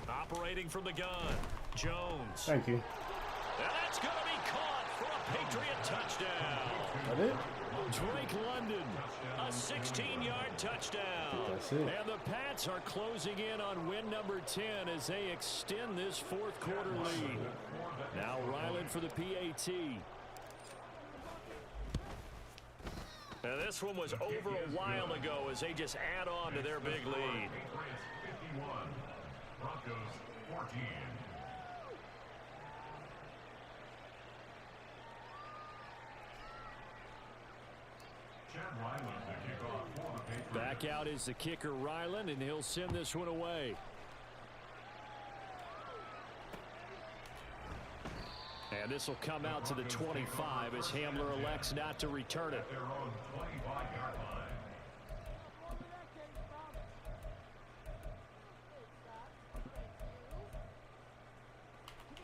Operating from the gun, Jones. Thank you. And that's going to be caught for a Patriot touchdown. That it? Drake London, a 16-yard touchdown. That's it. And the Pats are closing in on win number 10 as they extend this fourth quarter lead. Now Ryland for the PAT. And this one was over a while ago as they just add on to their big lead. Patriots 51, Broncos 14. Chad Ryland to kick off for the Patriots. Back out is the kicker Ryland, and he'll send this one away. And this will come out to the 25 as Hamler elects not to return it. Their own 25-yard line.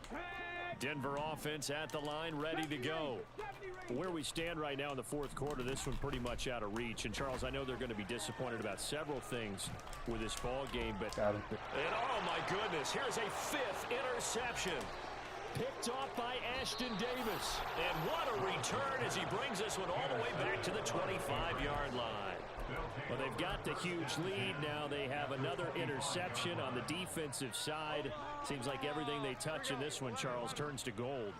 Tag! Denver offense at the line, ready to go. Where we stand right now in the fourth quarter, this one pretty much out of reach. And, Charles, I know they're going to be disappointed about several things with this ball game, but... And, oh, my goodness, here's a 5th interception. Picked off by Ashton Davis. And what a return as he brings this one all the way back to the 25-yard line. Well, they've got the huge lead. Now they have another interception on the defensive side. Seems like everything they touch in this one, Charles, turns to gold.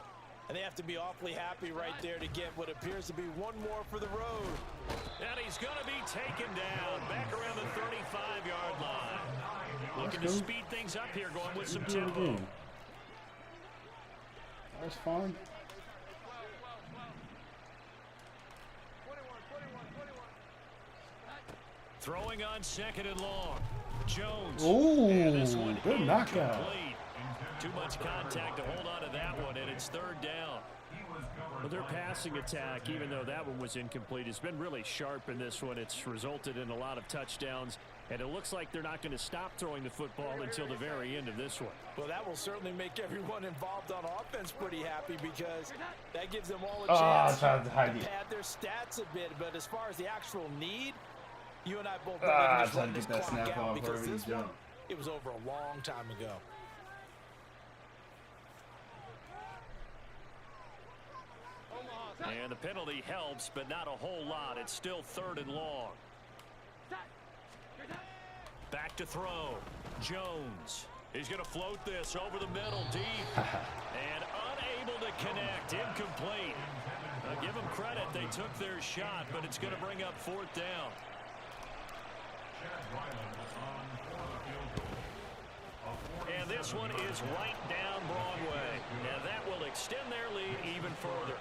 And they have to be awfully happy right there to get what appears to be one more for the road. And he's going to be taken down back around the 35-yard line. Looking to speed things up here, going with some tempo. That's fine. Throwing on 2nd and long. Jones. Ooh, and this one good knockout. incomplete. Too much contact to hold on to that one, and it's 3rd down. Well, their passing attack, even though that one was incomplete, has been really sharp in this one. It's resulted in a lot of touchdowns, and it looks like they're not going to stop throwing the football until the very end of this one. Well, that will certainly make everyone involved on offense pretty happy because that gives them all a chance to pad their stats a bit. But as far as the actual need, you and I both know they can just run this clock out because this one, it was over a long time ago. And the penalty helps, but not a whole lot. It's still 3rd and long. Back to throw. Jones. He's going to float this over the middle deep. And unable to connect. Incomplete. Give them credit. They took their shot, but it's going to bring up 4th down. And this one is right down Broadway. And that will extend their lead even further.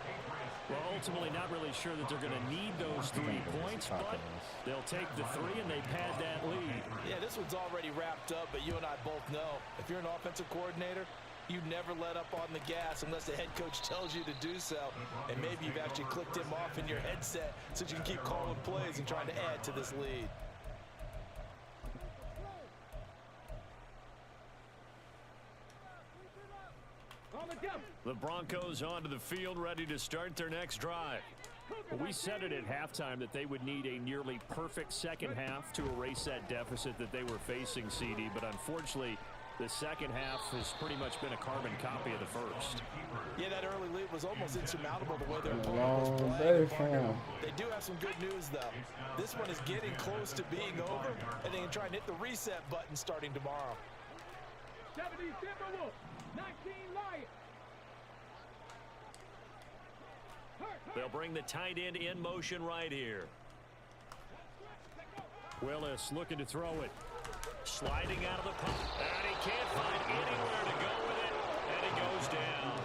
Well, ultimately not really sure that they're going to need those 3 points, but they'll take the 3 and they pad that lead. Yeah, this one's already wrapped up, but you and I both know if you're an offensive coordinator, you never let up on the gas unless the head coach tells you to do so. And maybe you've actually clicked him off in your headset so you can keep calling plays and trying to add to this lead. The Broncos onto the field, ready to start their next drive. Well, we said it at halftime that they would need a nearly perfect second half to erase that deficit that they were facing, CD. But unfortunately, the second half has pretty much been a carbon copy of the first. Yeah, that early lead was almost insurmountable the way their opponent was playing. They do have some good news, though. This one is getting close to being over, and they can try and hit the reset button starting tomorrow. 70 Timberwolves, 19 Lions. They'll bring the tight end in motion right here. Willis looking to throw it. Sliding out of the pocket. And he can't find anywhere to go with it. And he goes down.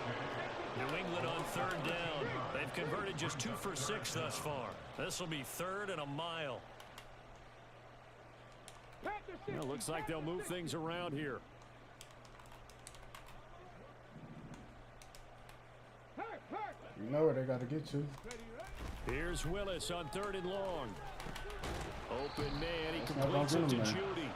New England on 3rd down. They've converted just 2 for 6 thus far. This will be 3rd and a mile. Well, looks like they'll move things around here. You know where they got to get you. Here's Willis on 3rd and long. Open man, he That's completes it to Judy.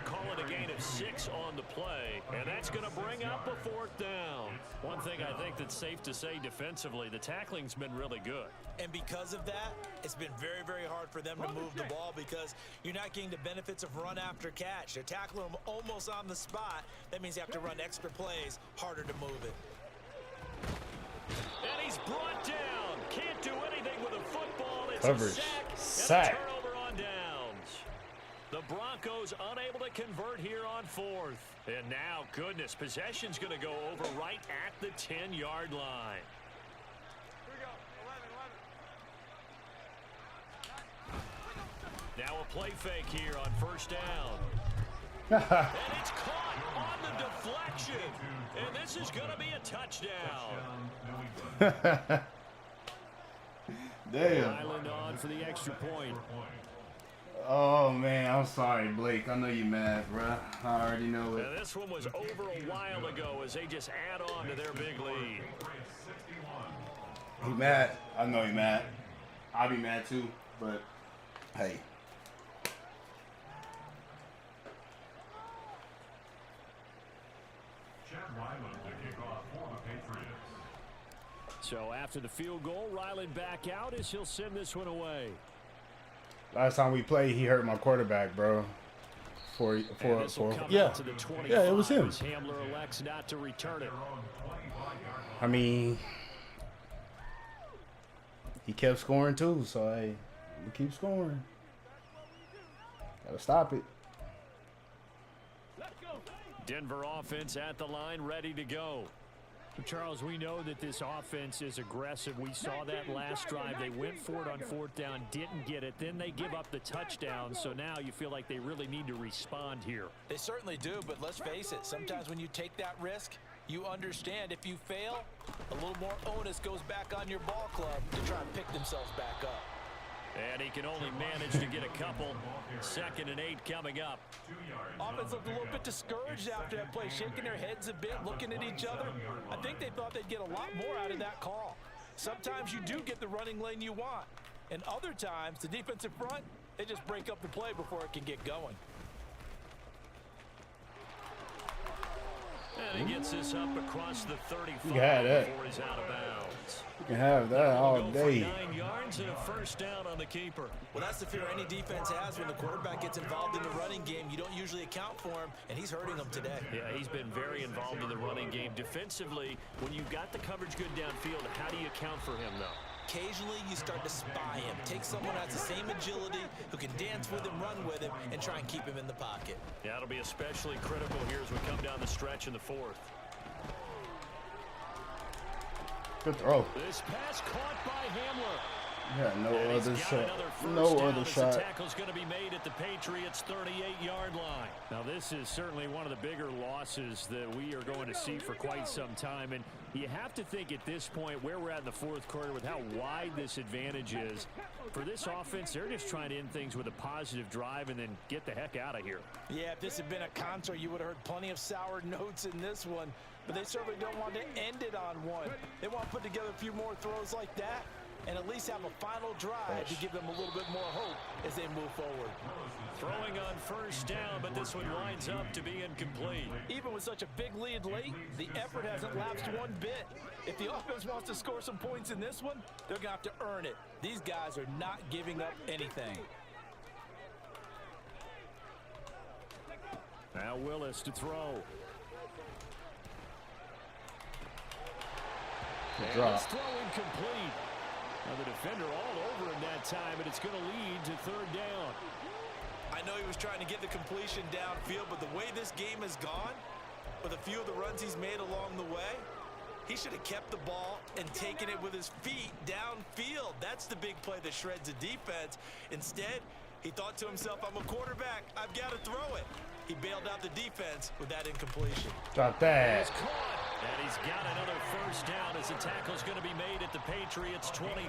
Call it a gain of 6 on the play, and that's going to bring up a 4th down. One thing I think that's safe to say defensively, the tackling's been really good. And because of that, it's been very, very hard for them to move the ball because you're not getting the benefits of run after catch. They're tackling them almost on the spot. That means you have to run extra plays, harder to move it. And he's brought down. Can't do anything with a football. It's Coverage. a Sack. and a turnover on downs. The Broncos unable to convert here on 4th. And now, goodness, possession's going to go over right at the 10-yard line. Now a play fake here on 1st down. And it's caught on the deflection. And this is going to be a touchdown. Damn. Island on for the extra point. Oh, man. I'm sorry, Blake. I know you're mad, bruh. I already know it. Now, this one was over a while ago as they just add on to their big lead. He mad. I know he mad. I'll be mad too, but hey. Chad Ryland to kick off for the So after the field goal, Ryland back out as he'll send this one away. Last time we played, he hurt my quarterback, bro. Yeah, it was him. Hamler elects not to return it. I mean, he kept scoring too, so hey, we keep scoring. Gotta stop it. Denver offense at the line, ready to go. Charles, we know that this offense is aggressive. We saw that last drive. They went for it on 4th down, didn't get it. Then they give up the touchdown. So now you feel like they really need to respond here. They certainly do, but let's face it. Sometimes when you take that risk, you understand if you fail, a little more onus goes back on your ball club to try and pick themselves back up. And he can only manage to get a couple. 2nd and 8 coming up. Offense looked a little bit discouraged after that play, shaking their heads a bit, looking at each other. I think they thought they'd get a lot more out of that call. Sometimes you do get the running lane you want, and other times the defensive front, they just break up the play before it can get going. And he gets this up across the 35 before he's out of bounds. You can have that all day. 9 yards and a 1st down on the keeper. Well, that's the fear any defense has when the quarterback gets involved in the running game. You don't usually account for him, and he's hurting them today. Yeah, he's been very involved in the running game. Defensively, when you've got the coverage good downfield, how do you account for him, though? Occasionally, you start to spy him. Take someone who has the same agility, who can dance with him, run with him, and try and keep him in the pocket. Yeah, it'll be especially critical here as we come down the stretch in the 4th. Good throw. This pass caught by Hamler. Yeah, no And other he's got shot. another first No down other as shot. The tackle's going to be made at the Patriots' 38-yard line. Now, this is certainly one of the bigger losses that we are going to see for quite some time. And you have to think at this point where we're at in the 4th quarter with how wide this advantage is. For this offense, they're just trying to end things with a positive drive and then get the heck out of here. Yeah, if this had been a concert, you would have heard plenty of sour notes in this one. But they certainly don't want to end it on one. They want to put together a few more throws like that and at least have a final drive to give them a little bit more hope as they move forward. Throwing on 1st down, but this one winds up to be incomplete. Even with such a big lead late, the effort hasn't lapsed one bit. If the offense wants to score some points in this one, they're going to have to earn it. These guys are not giving up anything. Now Willis to throw. And it's throw incomplete. Now the defender all over him that time, and it's going to lead to 3rd down. I know he was trying to get the completion downfield, but the way this game has gone, with a few of the runs he's made along the way, he should have kept the ball and taken it with his feet downfield. That's the big play that shreds the defense. Instead, he thought to himself, I'm a quarterback, I've got to throw it. He bailed out the defense with that incompletion. Drop that. And he's got another 1st down as the tackle's going to be made at the Patriots' 23.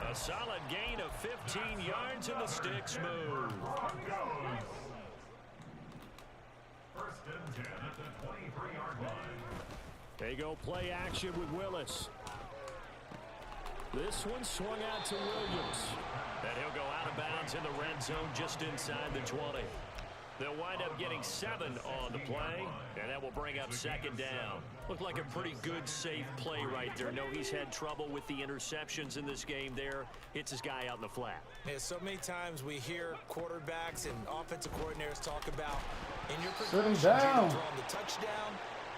A solid gain of 15 yards and the sticks move. 1st and 10 at the 23-yard line. They go play action with Willis. This one swung out to Williams. And he'll go out of bounds in the red zone just inside the 20. They'll wind up getting 7 on the play, and that will bring up 2nd down. Looked like a pretty good, safe play right there. No, he's had trouble with the interceptions in this game there. Hits his guy out in the flat. Yeah, so many times we hear quarterbacks and offensive coordinators talk about in your progression, you're throwing the touchdown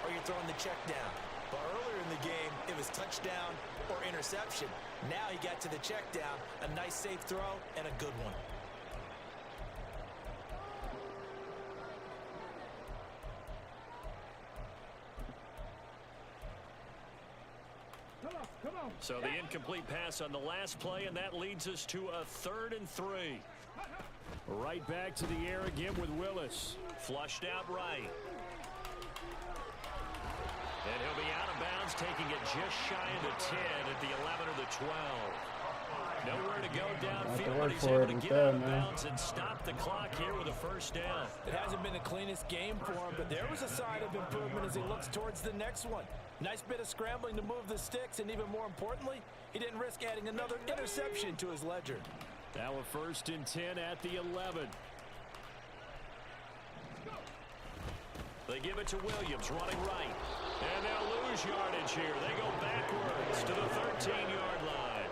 or you're throwing the check down. But earlier in the game, it was touchdown or interception. Now he got to the check down, a nice safe throw and a good one. So the incomplete pass on the last play, and that leads us to a 3rd and 3. Right back to the air again with Willis. Flushed out right. And he'll be out of bounds, taking it just shy of the 10 at the 11 or the 12. Nowhere to go downfield, but he's able to get out of bounds and stop the clock here with a 1st down. It hasn't been the cleanest game for him, but there was a sign of improvement as he looks towards the next one. Nice bit of scrambling to move the sticks, and even more importantly, he didn't risk adding another interception to his ledger. Now a 1st and 10 at the 11. They give it to Williams, running right. And they'll lose yardage here. They go backwards to the 13-yard line.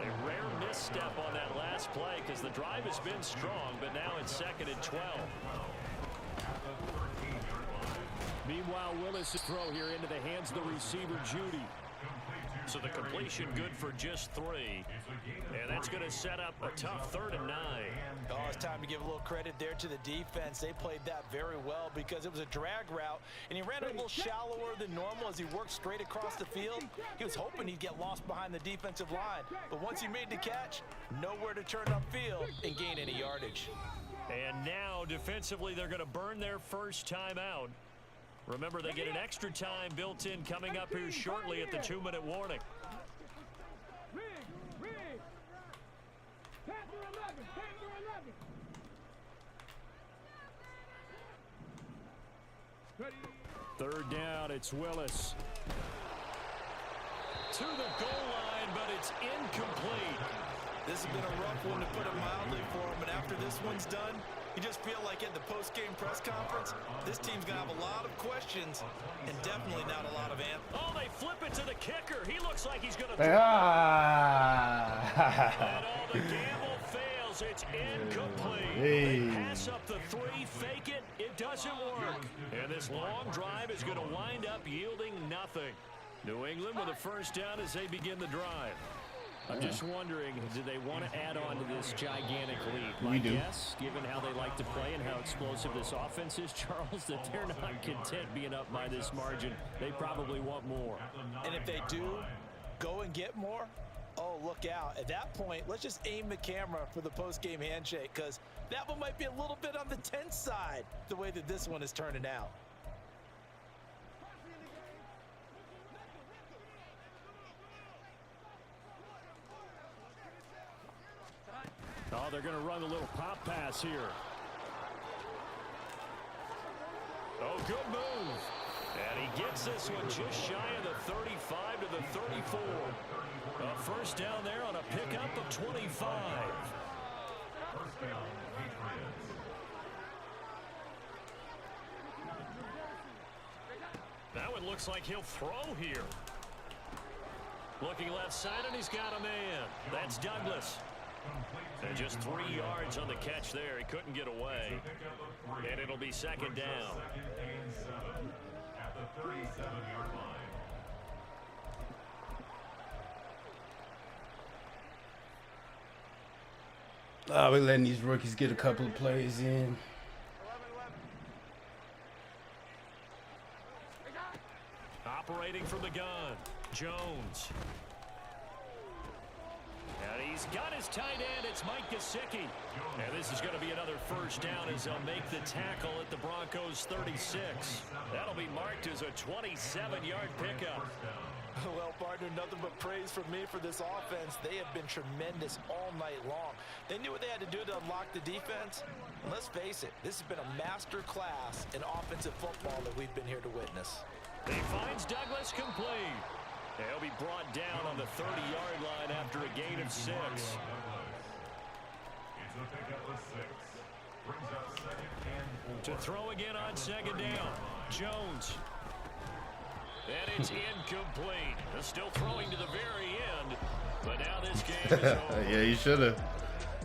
A rare misstep on that last play because the drive has been strong, but now it's 2nd and 12. Meanwhile, Willis' throw here into the hands of the receiver, Judy. So the completion good for just 3. And that's going to set up a tough 3rd and 9. Oh, it's time to give a little credit there to the defense. They played that very well because it was a drag route, and he ran it a little shallower than normal as he worked straight across the field. He was hoping he'd get lost behind the defensive line, but once he made the catch, nowhere to turn upfield and gain any yardage. And now, defensively, they're going to burn their first time out. Remember, they get an extra time built in coming up here shortly at the 2-minute warning. Rig. Panther 11. 3rd down, it's Willis. To the goal line, but it's incomplete. This has been a rough one, to put it mildly, for him, and after this one's done, you just feel like at the post-game press conference, this team's going to have a lot of questions and definitely not a lot of answers. Oh, they flip it to the kicker. He looks like he's going to And And all the gamble fails. It's incomplete. They pass up the 3, fake it. It doesn't work. And this long drive is going to wind up yielding nothing. New England with a first down as they begin the drive. I'm just wondering, do they want to add on to this gigantic lead? My guess, given how they like to play and how explosive this offense is, Charles, that they're not content being up by this margin. They probably want more. And if they do go and get more, oh, look out. At that point, let's just aim the camera for the post-game handshake, because that one might be a little bit on the tense side, the way that this one is turning out. Oh, they're going to run a little pop pass here. Oh, good move. And he gets this one just shy of the 35 to the 34. A first down there on a pickup of 25. That one looks like he'll throw here. Looking left side, and he's got a man. That's Douglas. And just 3 yards on the catch there. He couldn't get away. And it'll be 2nd down. At the 37-yard line. We're letting these rookies get a couple of plays in. Operating from the gun, Jones. And he's got his tight end. It's Mike Gesicki. And this is going to be another first down as they'll make the tackle at the Broncos 36. That'll be marked as a 27-yard pickup. Well, partner, nothing but praise from me for this offense. They have been tremendous all night long. They knew what they had to do to unlock the defense. And let's face it, this has been a master class in offensive football that we've been here to witness. He finds Douglas complete. He'll be brought down on the 30-yard line after a gain of 6. It's a pickup of 6. Brings up 2nd and 4. To throw again on 2nd down, Jones. And it's incomplete. They're still throwing to the very end, but now this game is over. Yeah, you should have.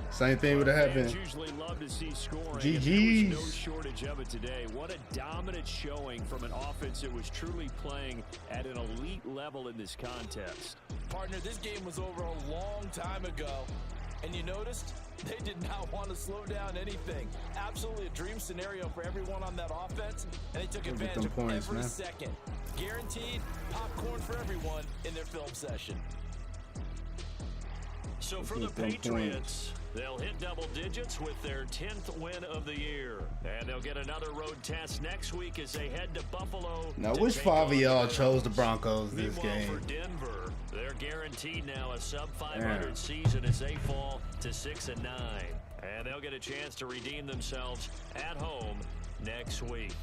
Same thing would have happened. Usually love to see scoring. GG's. There was no shortage of it today. What a dominant showing from an offense that was truly playing at an elite level in this contest. Partner, this game was over a long time ago, and you noticed they did not want to slow down anything. Absolutely a dream scenario for everyone on that offense, and they took advantage of every second. Guaranteed popcorn for everyone in their film session. So for the Patriots, they'll hit double digits with their 10th win of the year. And they'll get another road test next week as they head to Buffalo. Now, which 5 of y'all chose the Broncos this Meanwhile, game? for Denver, they're guaranteed now a sub-500 season as they fall to 6-9. And they'll get a chance to redeem themselves at home next week.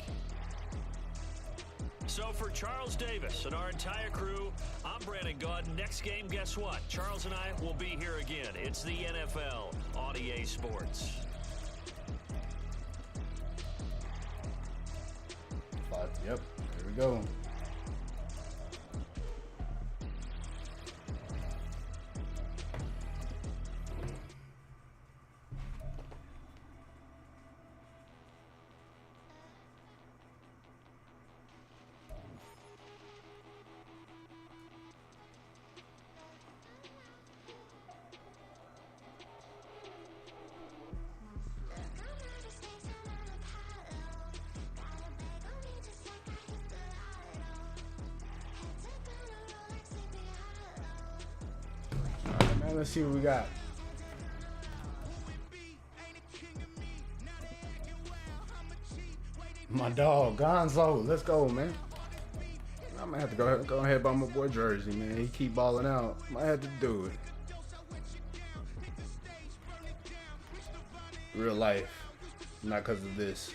So for Charles Davis and our entire crew, I'm Brandon Gaudin. Next game, guess what? Charles and I will be here again. It's the NFL on EA Sports. Yep, here we go. Right, let's see what we got. My dog, Gonzo. Let's go, man. I might have to go ahead and buy my boy jersey, man. He keep balling out. Might have to do it. Real life. Not because of this.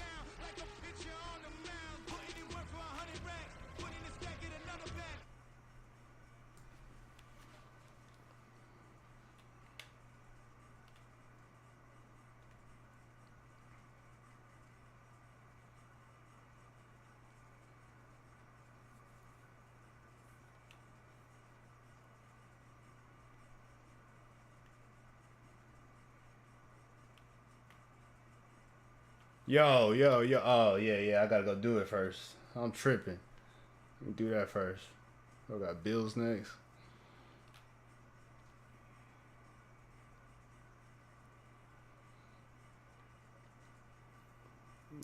Yo. Oh, yeah. I gotta go do it first. I'm tripping. Let me do that first. I got Bills next.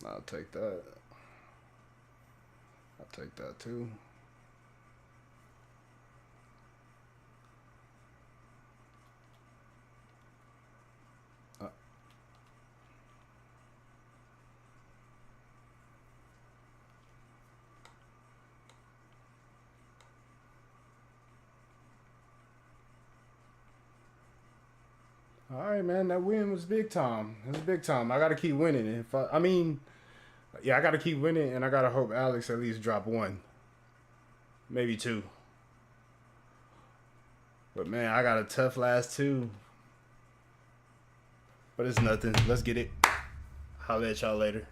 I'll take that. I'll take that too. All right, man. That win was big time. It was big time. I got to keep winning. I got to keep winning, and I got to hope Alex at least drop one. Maybe two. But, man, I got a tough last two. But it's nothing. Let's get it. Holla at y'all later.